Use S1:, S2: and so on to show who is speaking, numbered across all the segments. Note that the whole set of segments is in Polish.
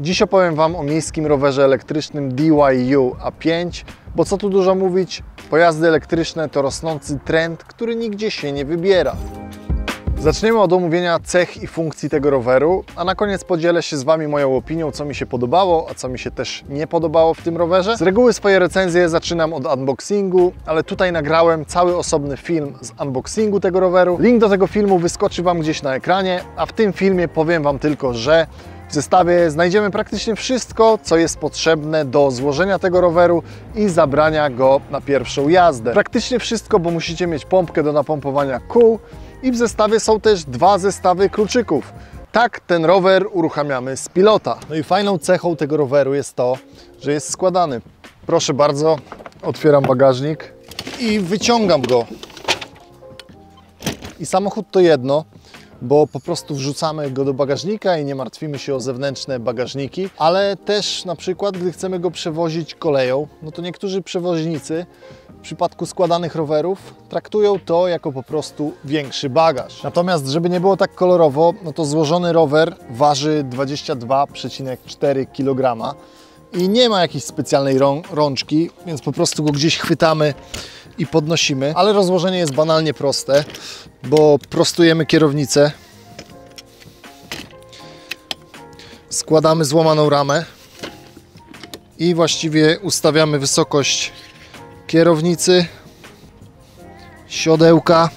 S1: Dziś opowiem Wam o miejskim rowerze elektrycznym DYU A5, bo co tu dużo mówić, pojazdy elektryczne to rosnący trend, który nigdzie się nie wybiera. Zaczniemy od omówienia cech i funkcji tego roweru, a na koniec podzielę się z Wami moją opinią, co mi się podobało, a co mi się też nie podobało w tym rowerze. Z reguły swoje recenzje zaczynam od unboxingu, ale tutaj nagrałem cały osobny film z unboxingu tego roweru. Link do tego filmu wyskoczy Wam gdzieś na ekranie, a w tym filmie powiem Wam tylko, że w zestawie znajdziemy praktycznie wszystko, co jest potrzebne do złożenia tego roweru i zabrania go na pierwszą jazdę. Praktycznie wszystko, bo musicie mieć pompkę do napompowania kół i w zestawie są też dwa zestawy kluczyków. Tak ten rower uruchamiamy z pilota. No i fajną cechą tego roweru jest to, że jest składany. Proszę bardzo, otwieram bagażnik i wyciągam go. I samochód to jedno, bo po prostu wrzucamy go do bagażnika i nie martwimy się o zewnętrzne bagażniki, ale też na przykład, gdy chcemy go przewozić koleją, no to niektórzy przewoźnicy w przypadku składanych rowerów traktują to jako po prostu większy bagaż. Natomiast, żeby nie było tak kolorowo, no to złożony rower waży 22,4 kg i nie ma jakiejś specjalnej rączki, więc po prostu go gdzieś chwytamy i podnosimy, ale rozłożenie jest banalnie proste, bo prostujemy kierownicę, składamy złamaną ramę i właściwie ustawiamy wysokość kierownicy, siodełka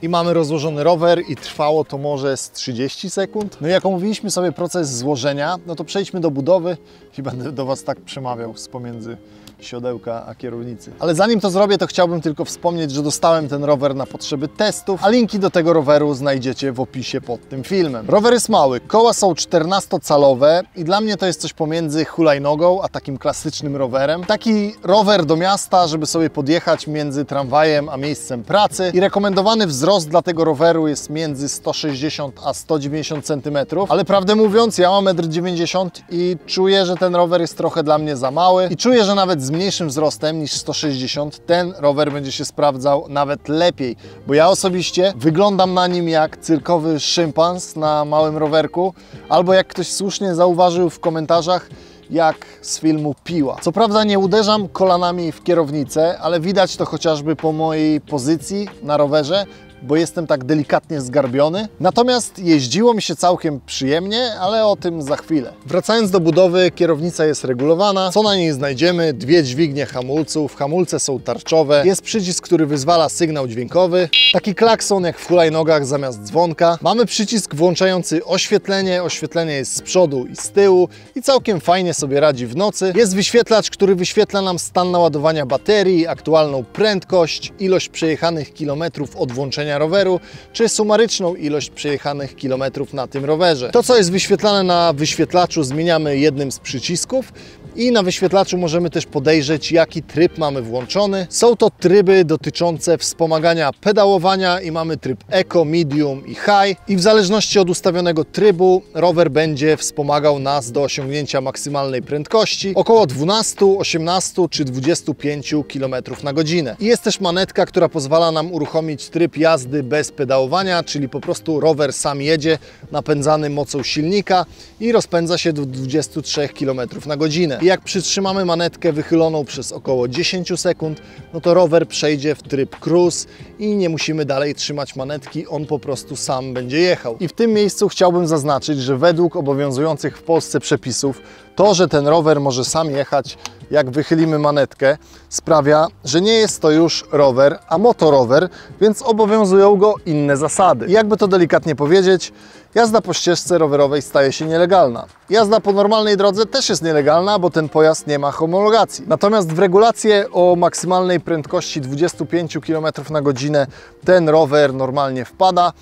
S1: i mamy rozłożony rower i trwało to może z 30 sekund. No i jak omówiliśmy sobie proces złożenia, no to przejdźmy do budowy i będę do Was tak przemawiał z pomiędzy siodełka a kierownicy. Ale zanim to zrobię, to chciałbym tylko wspomnieć, że dostałem ten rower na potrzeby testów, a linki do tego roweru znajdziecie w opisie pod tym filmem. Rower jest mały, koła są 14-calowe i dla mnie to jest coś pomiędzy hulajnogą a takim klasycznym rowerem. Taki rower do miasta, żeby sobie podjechać między tramwajem a miejscem pracy i rekomendowany wzrost dla tego roweru jest między 160 a 190 cm, ale prawdę mówiąc, ja mam 1,90 m i czuję, że ten rower jest trochę dla mnie za mały i czuję, że nawet z mniejszym wzrostem niż 160 ten rower będzie się sprawdzał nawet lepiej, bo ja osobiście wyglądam na nim jak cyrkowy szympans na małym rowerku, albo jak ktoś słusznie zauważył w komentarzach, jak z filmu Piła. Co prawda nie uderzam kolanami w kierownicę, ale widać to chociażby po mojej pozycji na rowerze, bo jestem tak delikatnie zgarbiony. Natomiast jeździło mi się całkiem przyjemnie, ale o tym za chwilę. Wracając do budowy, kierownica jest regulowana. Co na niej znajdziemy? Dwie dźwignie hamulców, hamulce są tarczowe, jest przycisk, który wyzwala sygnał dźwiękowy, taki klakson jak w hulajnogach zamiast dzwonka. Mamy przycisk włączający oświetlenie, oświetlenie jest z przodu i z tyłu i całkiem fajnie sobie radzi w nocy. Jest wyświetlacz, który wyświetla nam stan naładowania baterii, aktualną prędkość, ilość przejechanych kilometrów od włączenia roweru, czy sumaryczną ilość przejechanych kilometrów na tym rowerze. To, co jest wyświetlane na wyświetlaczu, zmieniamy jednym z przycisków i na wyświetlaczu możemy też podejrzeć, jaki tryb mamy włączony. Są to tryby dotyczące wspomagania pedałowania i mamy tryb Eco, Medium i High i w zależności od ustawionego trybu rower będzie wspomagał nas do osiągnięcia maksymalnej prędkości około 12, 18 czy 25 km na godzinę. I jest też manetka, która pozwala nam uruchomić tryb jazdy bez pedałowania, czyli po prostu rower sam jedzie napędzany mocą silnika i rozpędza się do 23 km na godzinę. I jak przytrzymamy manetkę wychyloną przez około 10 sekund, no to rower przejdzie w tryb cruise i nie musimy dalej trzymać manetki, on po prostu sam będzie jechał. I w tym miejscu chciałbym zaznaczyć, że według obowiązujących w Polsce przepisów to, że ten rower może sam jechać, jak wychylimy manetkę, sprawia, że nie jest to już rower, a motorower, więc obowiązują go inne zasady. I jakby to delikatnie powiedzieć, jazda po ścieżce rowerowej staje się nielegalna. Jazda po normalnej drodze też jest nielegalna, bo ten pojazd nie ma homologacji. Natomiast w regulację o maksymalnej prędkości 25 km na godzinę ten rower normalnie wpada.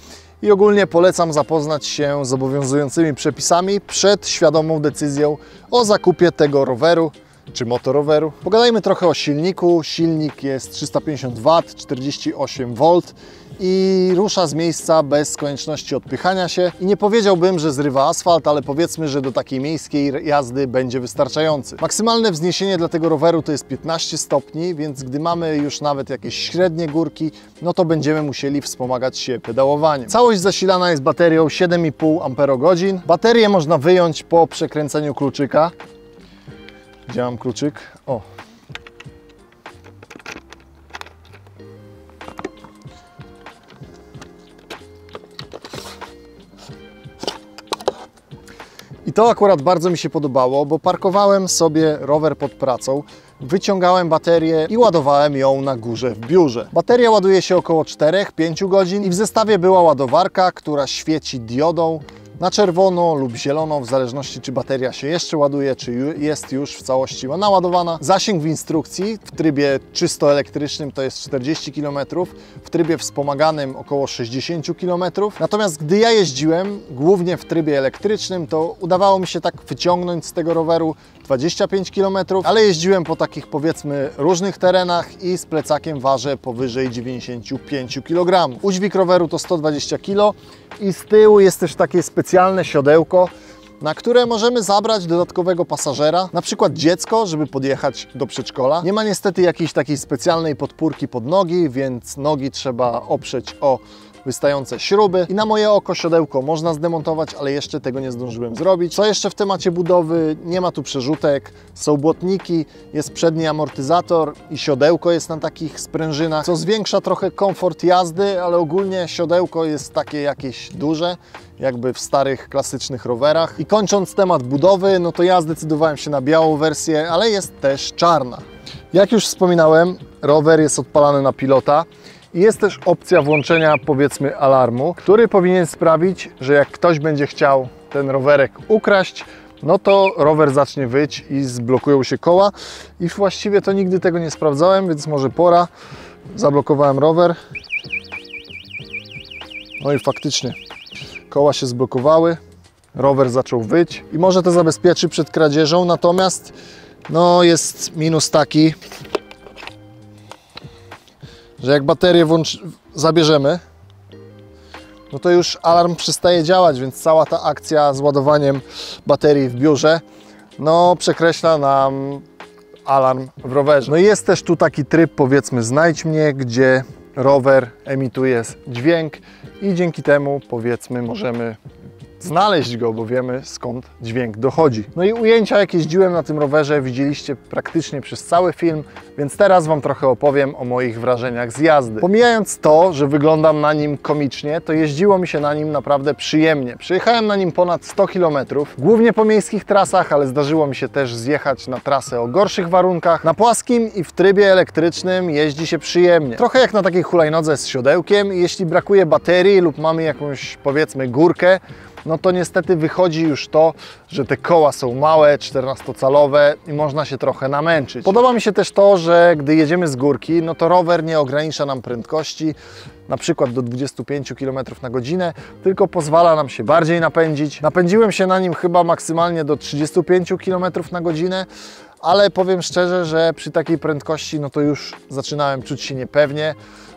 S1: I ogólnie polecam zapoznać się z obowiązującymi przepisami przed świadomą decyzją o zakupie tego roweru czy motoroweru. Pogadajmy trochę o silniku. Silnik jest 350 W, 48 V i rusza z miejsca bez konieczności odpychania się. I nie powiedziałbym, że zrywa asfalt, ale powiedzmy, że do takiej miejskiej jazdy będzie wystarczający. Maksymalne wzniesienie dla tego roweru to jest 15 stopni, więc gdy mamy już nawet jakieś średnie górki, no to będziemy musieli wspomagać się pedałowaniem. Całość zasilana jest baterią 7,5 Ah. Baterię można wyjąć po przekręceniu kluczyka. Gdzie mam kluczyk? O! I to akurat bardzo mi się podobało, bo parkowałem sobie rower pod pracą, wyciągałem baterię i ładowałem ją na górze w biurze. Bateria ładuje się około 4-5 godzin i w zestawie była ładowarka, która świeci diodą na czerwono lub zielono, w zależności czy bateria się jeszcze ładuje, czy jest już w całości naładowana. Zasięg w instrukcji w trybie czysto elektrycznym to jest 40 km, w trybie wspomaganym około 60 km. Natomiast gdy ja jeździłem głównie w trybie elektrycznym, to udawało mi się tak wyciągnąć z tego roweru 25 km, ale jeździłem po takich powiedzmy różnych terenach i z plecakiem ważę powyżej 95 kg. Udźwig roweru to 120 kg i z tyłu jest też takie specjalne siodełko, na które możemy zabrać dodatkowego pasażera, na przykład dziecko, żeby podjechać do przedszkola. Nie ma niestety jakiejś takiej specjalnej podpórki pod nogi, więc nogi trzeba oprzeć o wystające śruby i na moje oko siodełko można zdemontować, ale jeszcze tego nie zdążyłem zrobić. Co jeszcze w temacie budowy? Nie ma tu przerzutek, są błotniki, jest przedni amortyzator i siodełko jest na takich sprężynach, co zwiększa trochę komfort jazdy, ale ogólnie siodełko jest takie jakieś duże, jakby w starych, klasycznych rowerach. I kończąc temat budowy, no to ja zdecydowałem się na białą wersję, ale jest też czarna. Jak już wspominałem, rower jest odpalany na pilota. I jest też opcja włączenia, powiedzmy, alarmu, który powinien sprawić, że jak ktoś będzie chciał ten rowerek ukraść, no to rower zacznie wyć i zblokują się koła. I właściwie to nigdy tego nie sprawdzałem, więc może pora. Zablokowałem rower. No i faktycznie koła się zblokowały, rower zaczął wyć i może to zabezpieczy przed kradzieżą, natomiast no jest minus taki, że jak baterię zabierzemy, no to już alarm przestaje działać, więc cała ta akcja z ładowaniem baterii w biurze, no przekreśla nam alarm w rowerze. No i jest też tu taki tryb, powiedzmy, znajdź mnie, gdzie rower emituje dźwięk i dzięki temu, powiedzmy, możemy znaleźć go, bo wiemy, skąd dźwięk dochodzi. No i ujęcia, jakie jeździłem na tym rowerze, widzieliście praktycznie przez cały film, więc teraz Wam trochę opowiem o moich wrażeniach z jazdy. Pomijając to, że wyglądam na nim komicznie, to jeździło mi się na nim naprawdę przyjemnie. Przejechałem na nim ponad 100 km, głównie po miejskich trasach, ale zdarzyło mi się też zjechać na trasę o gorszych warunkach. Na płaskim i w trybie elektrycznym jeździ się przyjemnie. Trochę jak na takiej hulajnodze z siodełkiem i jeśli brakuje baterii lub mamy jakąś, powiedzmy, górkę, no to niestety wychodzi już to, że te koła są małe, 14-calowe i można się trochę namęczyć. Podoba mi się też to, że gdy jedziemy z górki, no to rower nie ogranicza nam prędkości, na przykład do 25 km na godzinę, tylko pozwala nam się bardziej napędzić. Napędziłem się na nim chyba maksymalnie do 35 km na godzinę, ale powiem szczerze, że przy takiej prędkości no to już zaczynałem czuć się niepewnie,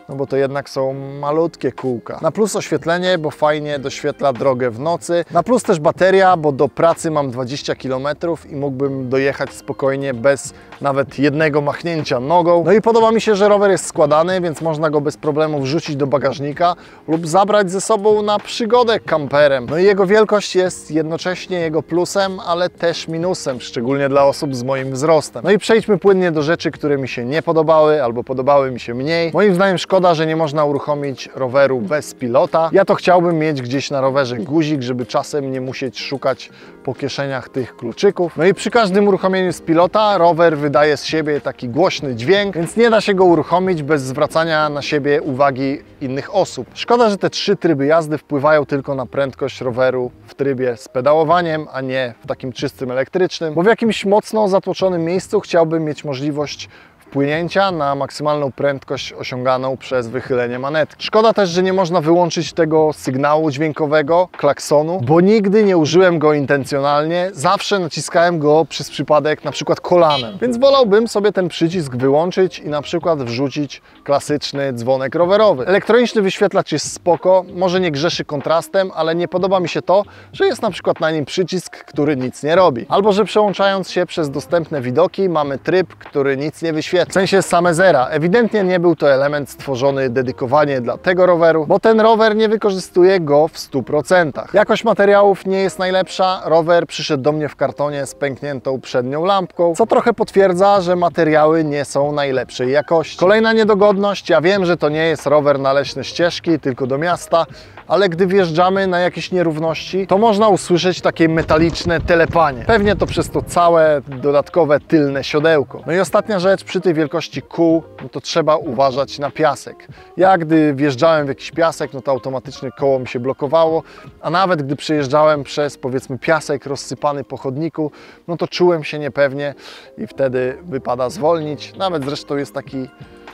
S1: no bo to jednak są malutkie kółka. Na plus oświetlenie, bo fajnie doświetla drogę w nocy. Na plus też bateria, bo do pracy mam 20 km i mógłbym dojechać spokojnie bez nawet jednego machnięcia nogą. No i podoba mi się, że rower jest składany, więc można go bez problemu wrzucić do bagażnika lub zabrać ze sobą na przygodę kamperem. No i jego wielkość jest jednocześnie jego plusem, ale też minusem, szczególnie dla osób z moim wzrostem. No i przejdźmy płynnie do rzeczy, które mi się nie podobały albo podobały mi się mniej. Moim zdaniem szkoda, że nie można uruchomić roweru bez pilota. Ja to chciałbym mieć gdzieś na rowerze guzik, żeby czasem nie musieć szukać po kieszeniach tych kluczyków. No i przy każdym uruchomieniu z pilota rower wydaje z siebie taki głośny dźwięk, więc nie da się go uruchomić bez zwracania na siebie uwagi innych osób. Szkoda, że te 3 tryby jazdy wpływają tylko na prędkość roweru w trybie z pedałowaniem, a nie w takim czystym elektrycznym, bo w jakimś mocno zatłoczonym miejscu chciałbym mieć możliwość wpłynięcia na maksymalną prędkość osiąganą przez wychylenie manetki. Szkoda też, że nie można wyłączyć tego sygnału dźwiękowego, klaksonu, bo nigdy nie użyłem go intencjonalnie, zawsze naciskałem go przez przypadek na przykład kolanem, więc wolałbym sobie ten przycisk wyłączyć i na przykład wrzucić klasyczny dzwonek rowerowy. Elektroniczny wyświetlacz jest spoko, może nie grzeszy kontrastem, ale nie podoba mi się to, że jest na przykład na nim przycisk, który nic nie robi. Albo, że przełączając się przez dostępne widoki mamy tryb, który nic nie wyświetla. W sensie same zera. Ewidentnie nie był to element stworzony dedykowanie dla tego roweru, bo ten rower nie wykorzystuje go w 100%. Jakość materiałów nie jest najlepsza. Rower przyszedł do mnie w kartonie z pękniętą przednią lampką, co trochę potwierdza, że materiały nie są najlepszej jakości. Kolejna niedogodność. Ja wiem, że to nie jest rower na leśne ścieżki, tylko do miasta, ale gdy wjeżdżamy na jakieś nierówności, to można usłyszeć takie metaliczne telepanie. Pewnie to przez to całe dodatkowe tylne siodełko. No i ostatnia rzecz, przy tej wielkości kół, no to trzeba uważać na piasek. Ja gdy wjeżdżałem w jakiś piasek, no to automatycznie koło mi się blokowało, a nawet gdy przejeżdżałem przez, powiedzmy, piasek rozsypany po chodniku, no to czułem się niepewnie i wtedy wypada zwolnić. Nawet zresztą jest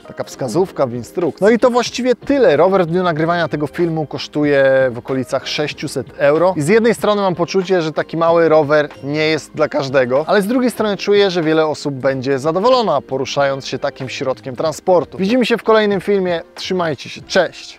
S1: taka wskazówka w instrukcji. No i to właściwie tyle. Rower w dniu nagrywania tego filmu kosztuje w okolicach 600 euro. I z jednej strony mam poczucie, że taki mały rower nie jest dla każdego, ale z drugiej strony czuję, że wiele osób będzie zadowolona poruszając się takim środkiem transportu. Widzimy się w kolejnym filmie. Trzymajcie się. Cześć!